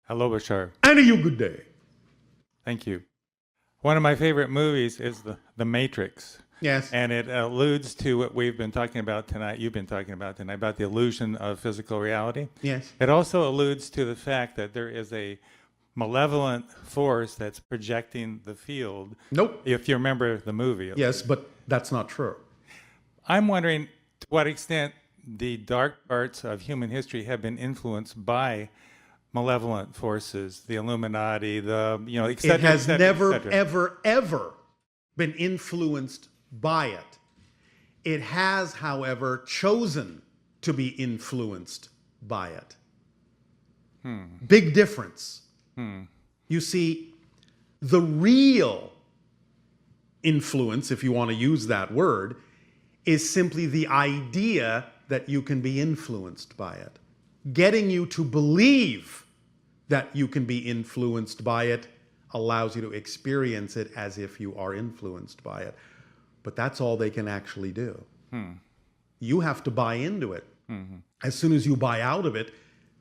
Hello, Bashar. And a you good day. Thank you. One of my favorite movies is The Matrix. Yes. And it alludes to what we've been talking about tonight, you've been talking about tonight, about the illusion of physical reality. Yes. It also alludes to the fact that there is a malevolent force that's projecting the field. Nope. If you remember the movie. Yes, but that's not true. I'm wondering to what extent the dark parts of human history have been influenced by malevolent forces, the Illuminati, et cetera, It has et cetera, never, et cetera. ever been influenced by it. It has, however, chosen to be influenced by it. Big difference. You see, the real influence, if you want to use that word, is simply the idea that you can be influenced by it. Getting you to believe that you can be influenced by it allows you to experience it as if you are influenced by it. But that's all they can actually do. You have to buy into it. As soon as you buy out of it,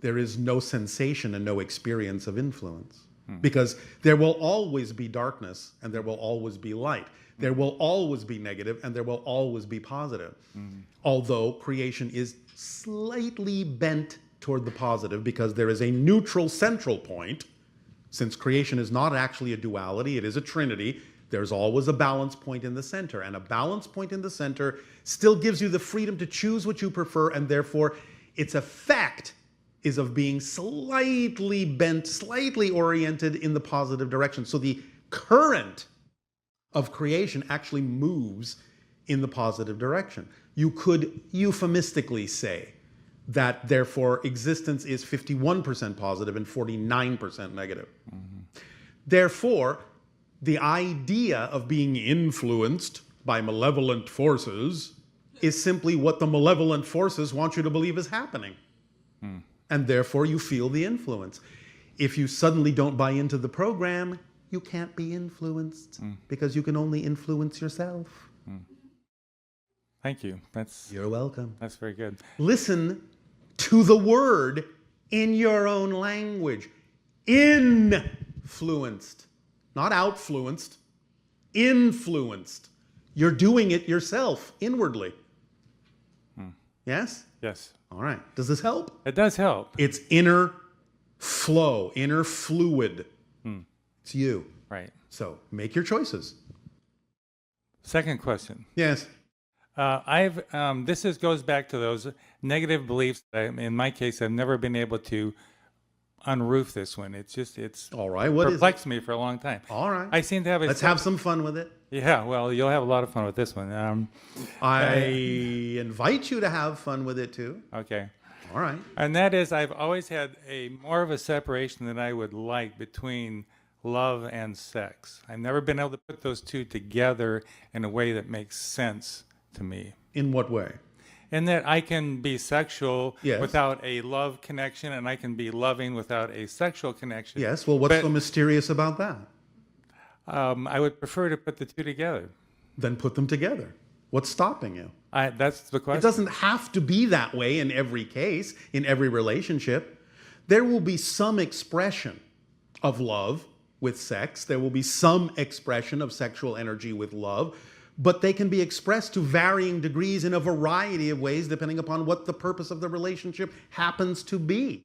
there is no sensation and no experience of influence. Because there will always be darkness and there will always be light. There will always be negative and there will always be positive. Although creation is slightly bent toward the positive because there is a neutral central point. Since creation is not actually a duality, it is a trinity, there's always a balance point in the center. And a balance point in the center still gives you the freedom to choose what you prefer, and therefore its effect is of being slightly bent, slightly oriented in the positive direction. So the current of creation actually moves in the positive direction. You could euphemistically say that therefore existence is 51% positive and 49% negative. Therefore, the idea of being influenced by malevolent forces is simply what the malevolent forces want you to believe is happening. And therefore you feel the influence. If you suddenly don't buy into the program, you can't be influenced because you can only influence yourself. Thank you. You're welcome. That's very good. Listen to the word in your own language. Influenced. Not outfluenced. Influenced. You're doing it yourself, inwardly. Yes? Yes. All right. Does this help? It does help. It's inner flow, inner fluid. It's you. Right. So make your choices. Second question. Yes. Goes back to those negative beliefs. In my case, I've never been able to unroof this one. It's All right. What is it? perplexed me for a long time. All right. I seem to have Let's have some fun with it. Yeah, well, you'll have a lot of fun with this one. I invite you to have fun with it too. Okay. All right. And that is, I've always had more of a separation than I would like between love and sex. I've never been able to put those two together in a way that makes sense to me. In what way? In that I can be sexual Yes. without a love connection, and I can be loving without a sexual connection. Yes. Well, what's so mysterious about that? I would prefer to put the two together. Then put them together. What's stopping you? That's the question. It doesn't have to be that way in every case, in every relationship. There will be some expression of love with sex. There will be some expression of sexual energy with love. But they can be expressed to varying degrees in a variety of ways, depending upon what the purpose of the relationship happens to be.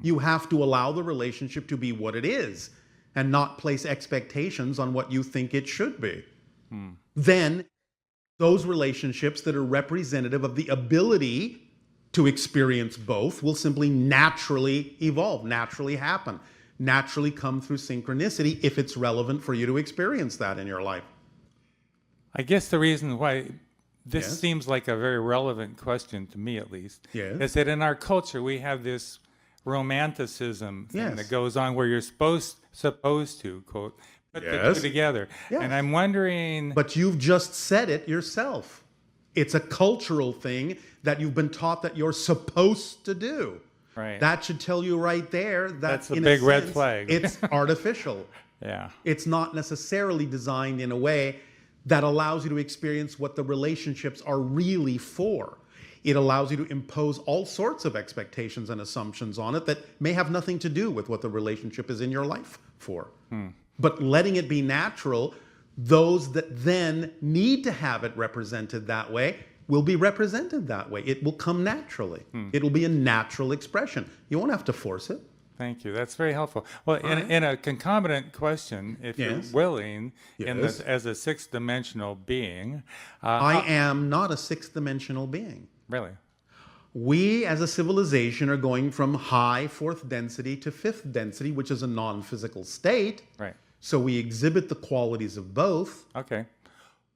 You have to allow the relationship to be what it is and not place expectations on what you think it should be. Then those relationships that are representative of the ability to experience both will simply naturally evolve, naturally happen, naturally come through synchronicity if it's relevant for you to experience that in your life. I guess the reason why this Yes. seems like a very relevant question to me, at least, Yes. is that in our culture we have this romanticism thing Yes. that goes on where you're supposed to, quote, put the Yes. two together. Yes. And I'm wondering... But you've just said it yourself. It's a cultural thing that you've been taught that you're supposed to do. Right. That should tell you right there that That's a in big red sense, flag. It's artificial. Yeah. It's not necessarily designed in a way that allows you to experience what the relationships are really for. It allows you to impose all sorts of expectations and assumptions on it that may have nothing to do with what the relationship is in your life for. But letting it be natural, those that then need to have it represented that way will be represented that way. It will come naturally. It'll be a natural expression. You won't have to force it. Thank you. That's very helpful. Well, in a concomitant question, if you're willing, as a sixth-dimensional being, I am not a sixth-dimensional being. Really? We, as a civilization, are going from high fourth density to fifth density, which is a non-physical state. Right. So we exhibit the qualities of both. Okay.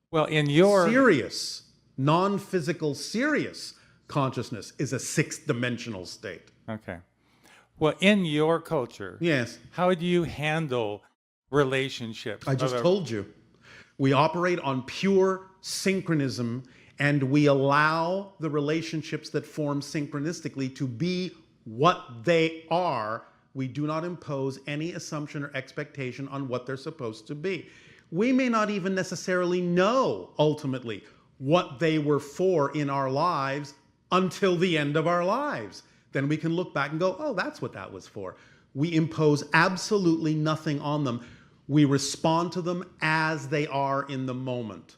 Well, in your... Serious, non-physical, serious consciousness is a sixth-dimensional state. Okay. Well, in your culture, yes, how do you handle relationships? I just told you. We operate on pure synchronism, and we allow the relationships that form synchronistically to be what they are. We do not impose any assumption or expectation on what they're supposed to be. We may not even necessarily know, ultimately, what they were for in our lives until the end of our lives. Then we can look back and go, oh, that's what that was for. We impose absolutely nothing on them. We respond to them as they are in the moment.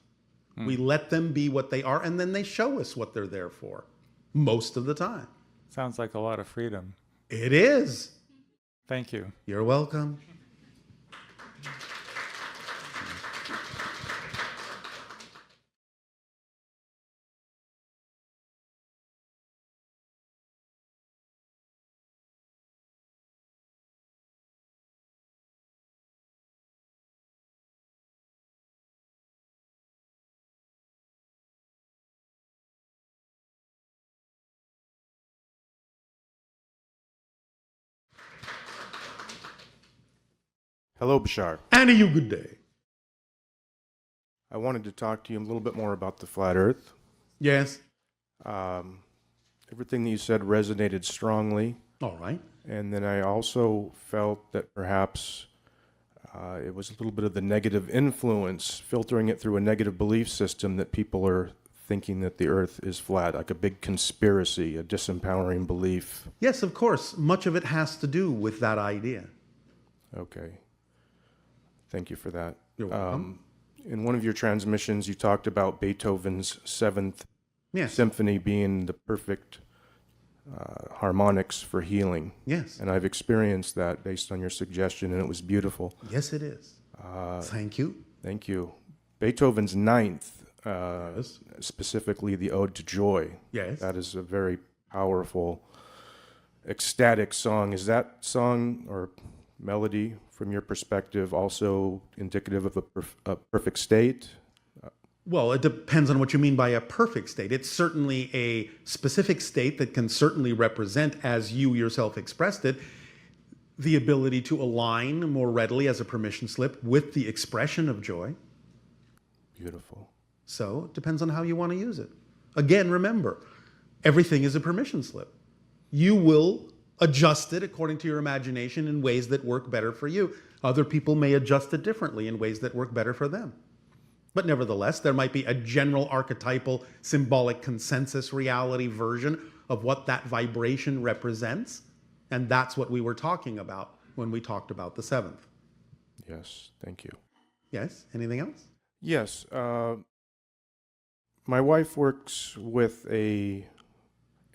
We let them be what they are, and then they show us what they're there for, most of the time. Sounds like a lot of freedom. It is. Thank you. You're welcome. Hello, Bashar. And a you good day. I wanted to talk to you a little bit more about the flat Earth. Yes. Everything that you said resonated strongly. All right. And then I also felt that perhaps it was a little bit of the negative influence, filtering it through a negative belief system that people are thinking that the Earth is flat, like a big conspiracy, a disempowering belief. Yes, of course. Much of it has to do with that idea. Okay. Thank you for that. You're welcome. In one of your transmissions, you talked about Beethoven's Seventh Yes. Symphony being the perfect harmonics for healing. Yes. And I've experienced that based on your suggestion, and it was beautiful. Yes, it is. Thank you. Thank you. Beethoven's Ninth, Yes. specifically the Ode to Joy. Yes. That is a very powerful, ecstatic song. Is that song or melody, from your perspective, also indicative of a perfect state? Well, it depends on what you mean by a perfect state. It's certainly a specific state that can certainly represent, as you yourself expressed it, the ability to align more readily as a permission slip with the expression of joy. Beautiful. So it depends on how you want to use it. Again, remember, everything is a permission slip. You will adjust it according to your imagination in ways that work better for you. Other people may adjust it differently in ways that work better for them. But nevertheless, there might be a general archetypal symbolic consensus reality version of what that vibration represents. And that's what we were talking about when we talked about the seventh. Yes, thank you. Yes? Anything else? Yes. My wife works with a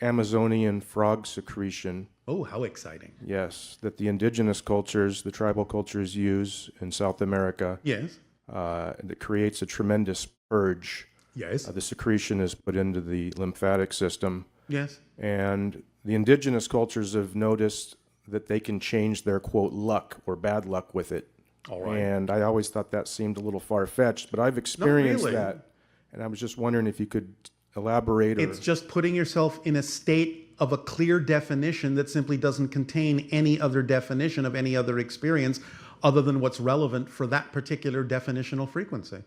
Amazonian frog secretion. Oh, how exciting. Yes, that the indigenous cultures, the tribal cultures use in South America. Yes. That creates a tremendous purge. Yes. The secretion is put into the lymphatic system. Yes. And the indigenous cultures have noticed that they can change their, quote, luck or bad luck with it. All right. And I always thought that seemed a little far-fetched, but I've experienced really. that. And I was just wondering if you could elaborate. It's just putting yourself in a state of a clear definition that simply doesn't contain any other definition of any other experience other than what's relevant for that particular definitional frequency.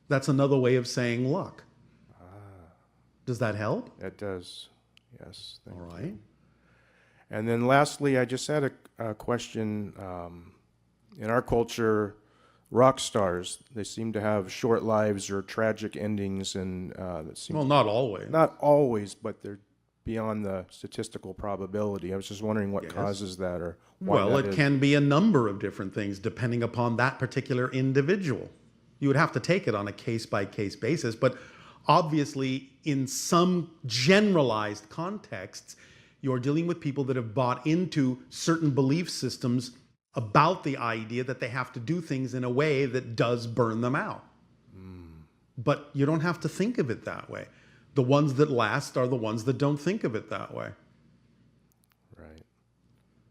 That's another way of saying luck. Does that help? It does. Yes. All right. And then lastly, I just had a question. In our culture, rock stars. They seem to have short lives or tragic endings, and that seems Well, not always. not always, but they're beyond the statistical probability. I was just wondering what Yes. causes that, or why Well, that it is. can be a number of different things depending upon that particular individual. You would have to take it on a case-by-case basis, but obviously in some generalized contexts, you're dealing with people that have bought into certain belief systems about the idea that they have to do things in a way that does burn them out. But you don't have to think of it that way. The ones that last are the ones that don't think of it that way. Right.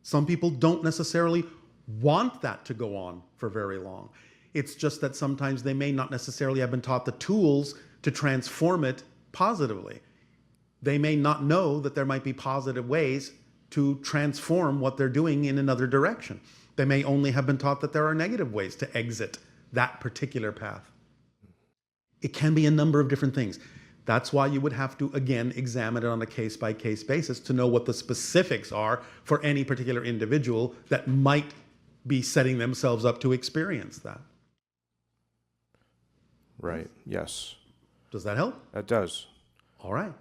Some people don't necessarily want that to go on for very long. It's just that sometimes they may not necessarily have been taught the tools to transform it positively. They may not know that there might be positive ways to transform what they're doing in another direction. They may only have been taught that there are negative ways to exit that particular path. It can be a number of different things. That's why you would have to, again, examine it on a case-by-case basis to know what the specifics are for any particular individual that might be setting themselves up to experience that. Right. Yes. Does that help? That does. All right.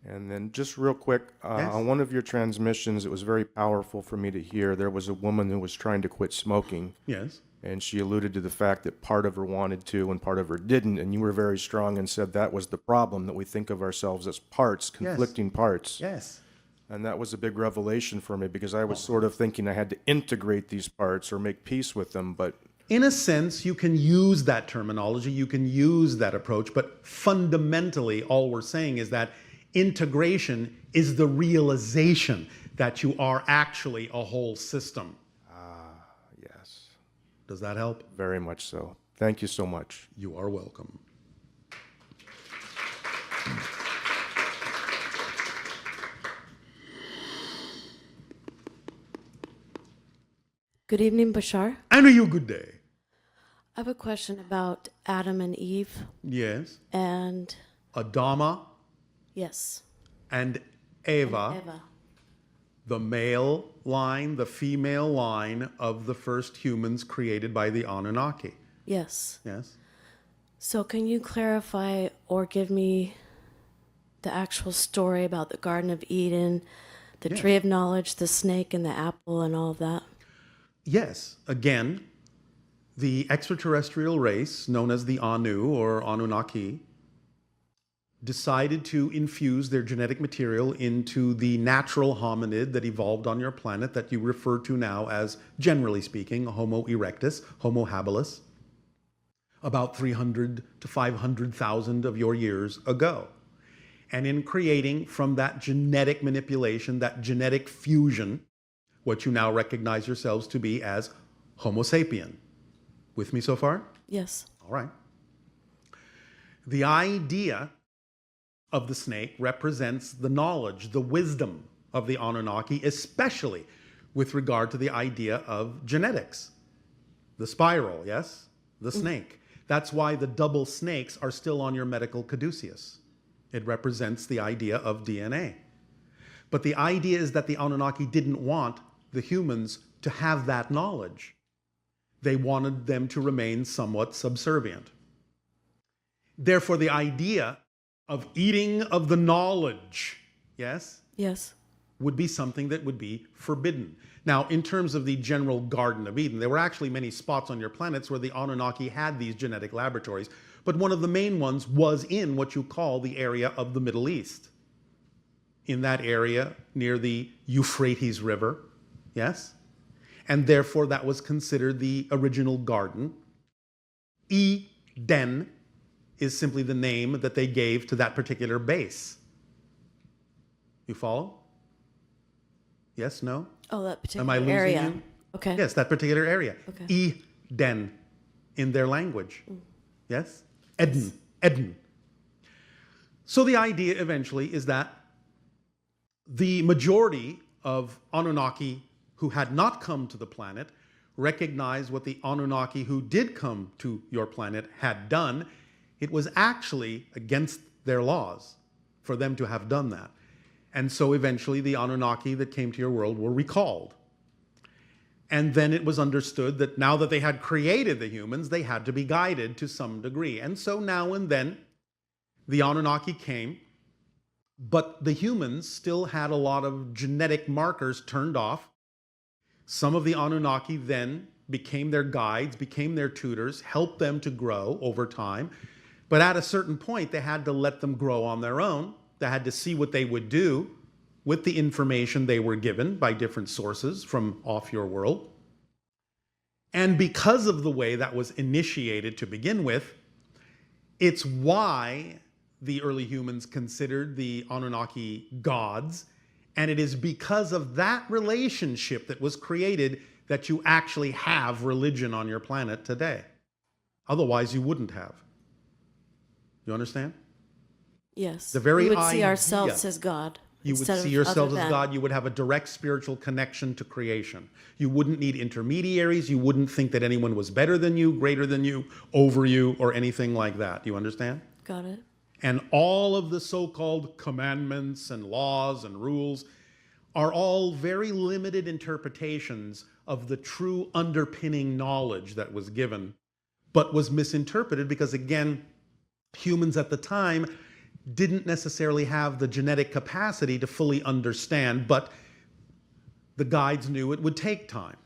And then just real quick, Yes. on one of your transmissions, it was very powerful for me to hear. There was a woman who was trying to quit smoking, Yes. and she alluded to the fact that part of her wanted to and part of her didn't, and you were very strong and said that was the problem, that we think of ourselves as parts, conflicting parts. Yes. And that was a big revelation for me, because I was sort of thinking I had to integrate these parts or make peace with them, but In a sense, you can use that terminology, you can use that approach, but fundamentally, all we're saying is that integration is the realization that you are actually a whole system. yes, Does that help? very much so. Thank you so much. You are welcome. Good evening, Bashar. And you good day. I have a question about Adam and Eve. Yes. And Adama yes, and Eva, Eva. the male line, the female line of the first humans created by the Anunnaki. Yes. Yes. So can you clarify or give me the actual story about the Garden of Eden, the Yes. tree of knowledge, the snake and the apple and all of that? Yes. Again, the extraterrestrial race known as the Anu or Anunnaki decided to infuse their genetic material into the natural hominid that evolved on your planet that you refer to now as, generally speaking, Homo erectus, Homo habilis, about 300 to 500,000 of your years ago. And in creating from that genetic manipulation, that genetic fusion, what you now recognize yourselves to be as Homo sapien. With me so far? Yes. All right. The idea of the snake represents the knowledge, the wisdom of the Anunnaki, especially with regard to the idea of genetics. The spiral, yes? The snake. That's why the double snakes are still on your medical caduceus. It represents the idea of DNA. But the idea is that the Anunnaki didn't want the humans to have that knowledge. They wanted them to remain somewhat subservient. Therefore, the idea of eating of the knowledge, yes, Yes. would be something that would be forbidden. Now, in terms of the general Garden of Eden, there were actually many spots on your planets where the Anunnaki had these genetic laboratories, but one of the main ones was in what you call the area of the Middle East. In that area near the Euphrates River, yes? And therefore that was considered the original garden. Eden is simply the name that they gave to that particular base. You follow? Yes, no? Oh, that Am I particular losing area. you? Okay. Yes, that particular area. Okay. Eden in their language. Yes? Eden. Eden. So the idea eventually is that the majority of Anunnaki who had not come to the planet recognized what the Anunnaki who did come to your planet had done. It was actually against their laws for them to have done that. And so eventually the Anunnaki that came to your world were recalled. And then it was understood that now that they had created the humans, they had to be guided to some degree. And so now and then, the Anunnaki came, but the humans still had a lot of genetic markers turned off. Some of the Anunnaki then became their guides, became their tutors, helped them to grow over time. But at a certain point, they had to let them grow on their own. They had to see what they would do with the information they were given by different sources from off your world. And because of the way that was initiated to begin with, it's why the early humans considered the Anunnaki gods. And it is because of that relationship that was created that you actually have religion on your planet today. Otherwise, you wouldn't have. You understand? Yes. The very we would see idea- ourselves as God. You would instead see of yourselves other as than. God. You would have a direct spiritual connection to creation. You wouldn't need intermediaries. You wouldn't think that anyone was better than you, greater than you, over you, or anything like that. You understand? Got it. And all of the so-called commandments and laws and rules are all very limited interpretations of the true underpinning knowledge that was given, but was misinterpreted because, again, humans at the time didn't necessarily have the genetic capacity to fully understand, but the guides knew it would take time,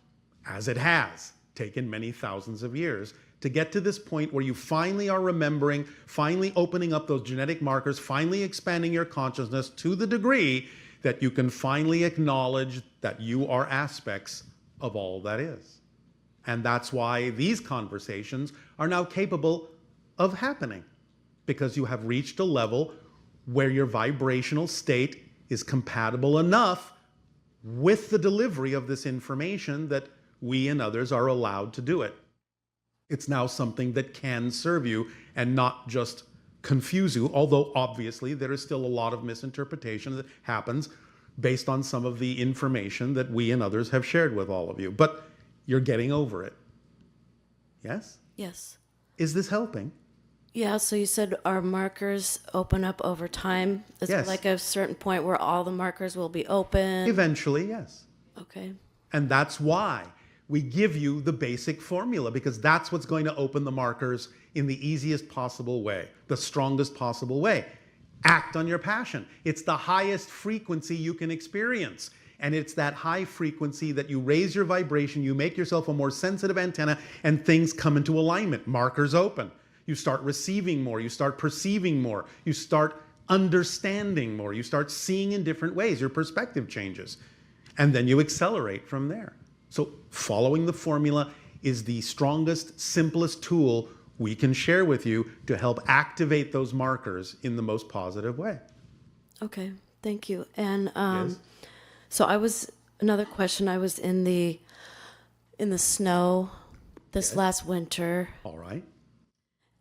as it has taken many thousands of years, to get to this point where you finally are remembering, finally opening up those genetic markers, finally expanding your consciousness to the degree that you can finally acknowledge that you are aspects of all that is. And that's why these conversations are now capable of happening, because you have reached a level where your vibrational state is compatible enough with the delivery of this information that we and others are allowed to do it. It's now something that can serve you and not just confuse you, although obviously there is still a lot of misinterpretation that happens based on some of the information that we and others have shared with all of you. But you're getting over it. Yes? Yes. Is this helping? Yeah, so you said our markers open up over time. Is Yes. it like a certain point where all the markers will be open? Eventually, yes. Okay. And that's why we give you the basic formula, because that's what's going to open the markers in the easiest possible way, the strongest possible way. Act on your passion. It's the highest frequency you can experience. And it's that high frequency that you raise your vibration, you make yourself a more sensitive antenna, and things come into alignment. Markers open. You start receiving more. You start perceiving more. You start understanding more. You start seeing in different ways. Your perspective changes. And then you accelerate from there. So following the formula is the strongest, simplest tool we can share with you to help activate those markers in the most positive way. Okay. Thank you. And Yes? so another question. I was in the snow this last winter, All right.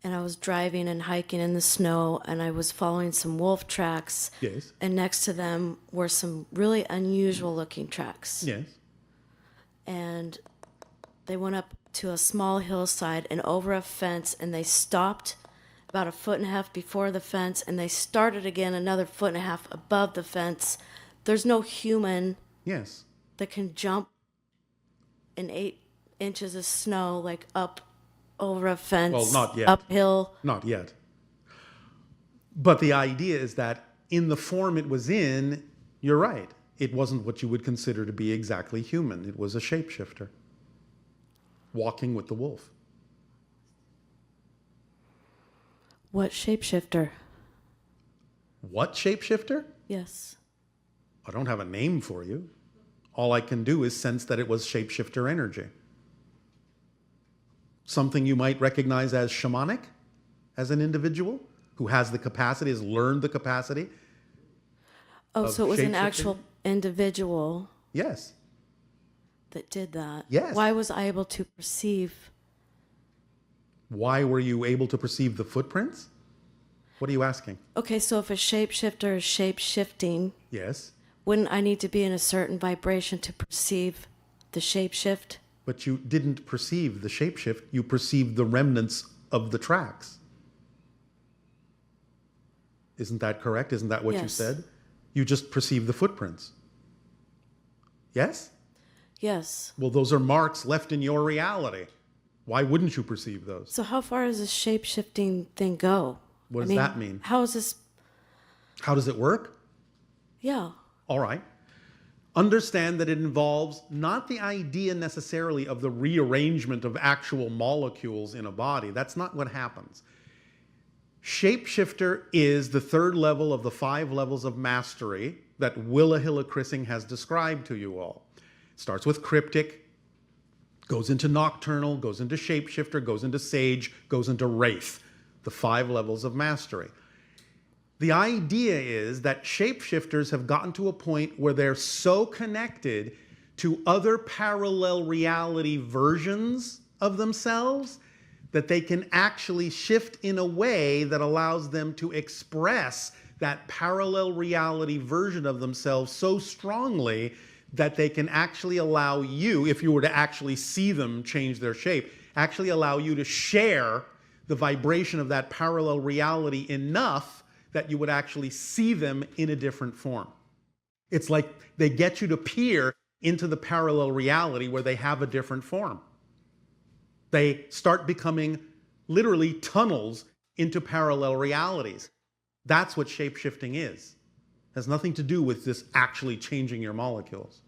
and I was driving and hiking in the snow, and I was following some wolf tracks. Yes. And next to them were some really unusual looking tracks. Yes. And they went up to a small hillside and over a fence, and they stopped about 1.5 feet before the fence, and they started again another 1.5 feet above the fence. There's no human Yes. that can jump in 8 inches of snow, like up over a fence, Well, not yet. uphill. Not yet. But the idea is that in the form it was in, you're right. It wasn't what you would consider to be exactly human. It was a shapeshifter walking with the wolf. What shapeshifter? What shapeshifter? Yes. I don't have a name for you. All I can do is sense that it was shapeshifter energy. Something you might recognize as shamanic, as an individual who has the capacity, has learned the capacity. Oh, Of so it was an shapeshifting? actual individual Yes. that did that. Yes. Why was I able to perceive? Why were you able to perceive the footprints? What are you asking? Okay, so if a shapeshifter is shape-shifting, Yes. wouldn't I need to be in a certain vibration to perceive the shapeshift? But you didn't perceive the shapeshift. You perceived the remnants of the tracks. Isn't that correct? Isn't that what you Yes. said? You just perceived the footprints. Yes? Yes. Well, those are marks left in your reality. Why wouldn't you perceive those? So how far does this shape-shifting thing go? What does that mean? How is this? How does it work? Yeah. All right. Understand that it involves not the idea necessarily of the rearrangement of actual molecules in a body. That's not what happens. Shapeshifter is the third level of the 5 levels of mastery that Willa Hilla-Chrissing has described to you all. It starts with cryptic, goes into nocturnal, goes into shapeshifter, goes into sage, goes into wraith, the 5 levels of mastery. The idea is that shapeshifters have gotten to a point where they're so connected to other parallel reality versions of themselves that they can actually shift in a way that allows them to express that parallel reality version of themselves so strongly that they can actually allow you, if you were to actually see them change their shape, actually allow you to share the vibration of that parallel reality enough that you would actually see them in a different form. It's like they get you to peer into the parallel reality where they have a different form. They start becoming literally tunnels into parallel realities. That's what shape-shifting is. It has nothing to do with this actually changing your molecules.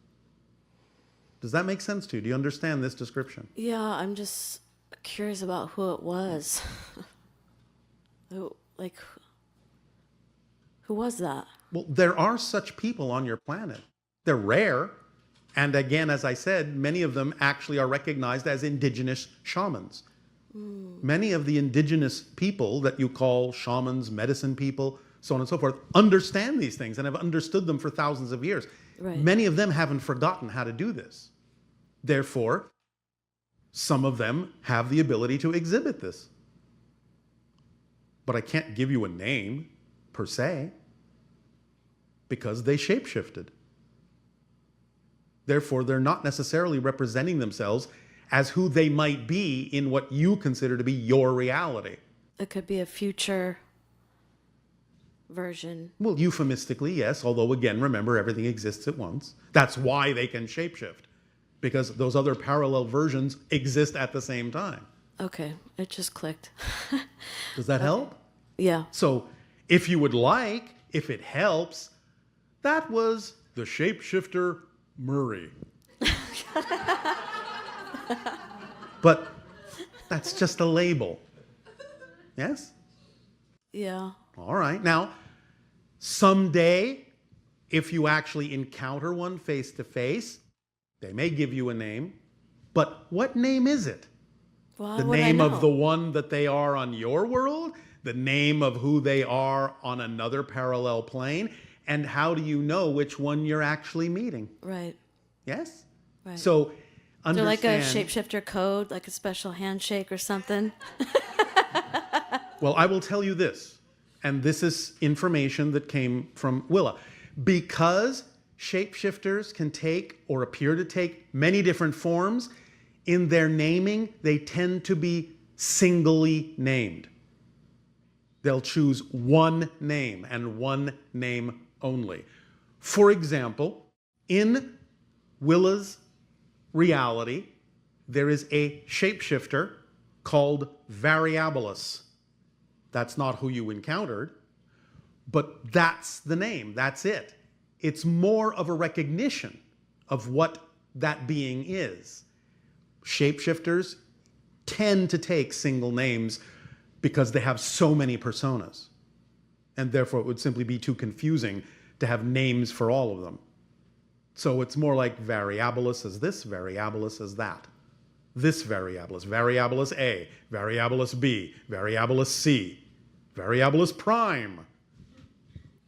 Does that make sense to you? Do you understand this description? Yeah, I'm just curious about who it was. Who was that? Well, there are such people on your planet. They're rare. And again, as I said, many of them actually are recognized as indigenous shamans. Many of the indigenous people that you call shamans, medicine people, so on and so forth, understand these things and have understood them for thousands of years. Right. Many of them haven't forgotten how to do this. Therefore, some of them have the ability to exhibit this. But I can't give you a name, per se, because they shapeshifted. Therefore, they're not necessarily representing themselves as who they might be in what you consider to be your reality. It could be a future version. Well, euphemistically, yes, although again, remember, everything exists at once. That's why they can shapeshift, because those other parallel versions exist at the same time. Okay, it just clicked. Does that help? Yeah. So, if you would like, if it helps, that was the shapeshifter Murray. But that's just a label. Yes? Yeah. All right. Now, someday, if you actually encounter one face to face, they may give you a name. But what name is it? Well, The how would I name of know? the one that they are on your world? The name of who they are on another parallel plane? And how do you know which one you're actually meeting? Right. Yes? Right. So, Is there like a understand. shapeshifter code, like a special handshake or something? Well, I will tell you this, and this is information that came from Willa. Because shapeshifters can take or appear to take many different forms, in their naming, they tend to be singly named. They'll choose one name and one name only. For example, in Willa's reality, there is a shapeshifter called Variabilis. That's not who you encountered, but that's the name. That's it. It's more of a recognition of what that being is. Shapeshifters tend to take single names because they have so many personas. And therefore, it would simply be too confusing to have names for all of them. So it's more like Variabilis as this, Variabilis as that. This Variabilis, Variabilis A, Variabilis B, Variabilis C, Variabilis Prime.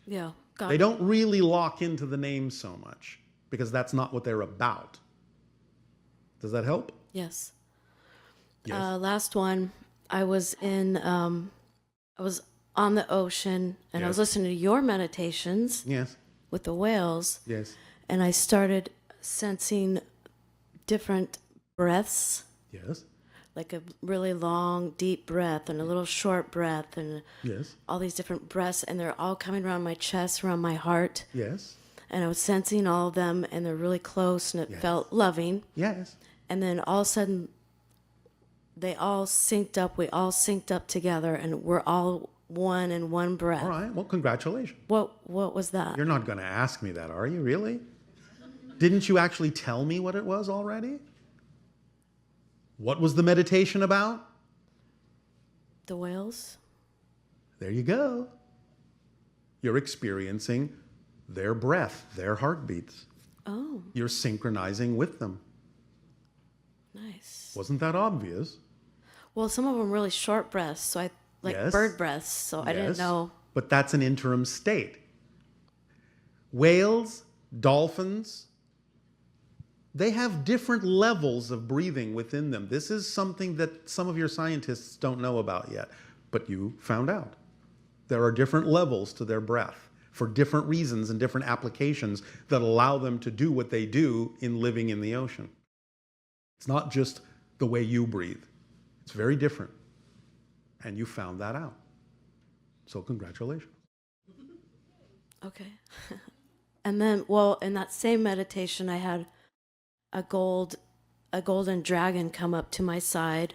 Yeah. Got They it. don't really lock into the name so much because that's not what they're about. Does that help? Yes. Yes. Last one. I was on the ocean and I was Yes. listening to your meditations Yes. with the whales, Yes. and I started sensing different breaths, Yes. like a really long, deep breath and a little short breath and Yes. all these different breaths, and they're all coming around my chest, around my heart. Yes. and I was sensing all of them, and they're really close, and it Yes. felt loving. Yes. And then all of a sudden, they all synced up. We all synced up together, and we're all one in one breath. All right. Well, congratulations. What was that? You're not going to ask me that, are you? Really? Didn't you actually tell me what it was already? What was the meditation about? The whales? There you go. You're experiencing their breath, their heartbeats. Oh, You're synchronizing with them. nice. Wasn't that obvious? Well, some of them really short breaths, so I like Yes. bird breaths, so I didn't Yes, know. But that's an interim state. Whales, dolphins, they have different levels of breathing within them. This is something that some of your scientists don't know about yet, but you found out. There are different levels to their breath for different reasons and different applications that allow them to do what they do in living in the ocean. It's not just the way you breathe. It's very different. And you found that out. So congratulations. Okay. And then, well, in that same meditation, I had a golden dragon come up to my side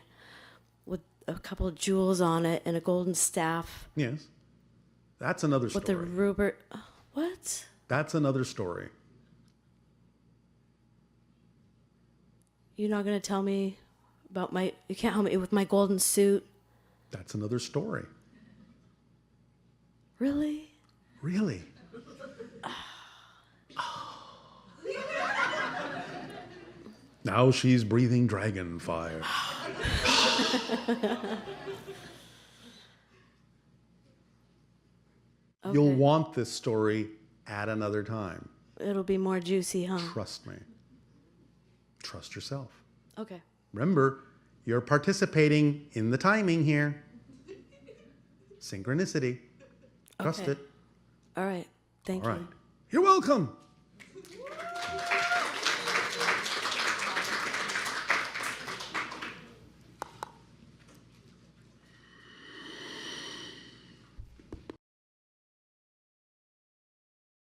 with a couple of jewels on it and a golden staff Yes. That's another with the story. ruber. What? That's another story. You're not going to tell me about you can't help me with my golden suit? That's another story. Really? Really? Now she's breathing dragon fire. You'll Okay. want this story at another time. It'll be more juicy, huh? Trust me. Trust yourself. Okay. Remember, you're participating in the timing here. Synchronicity. Trust Okay. it. All right. Thank All right. you. You're welcome.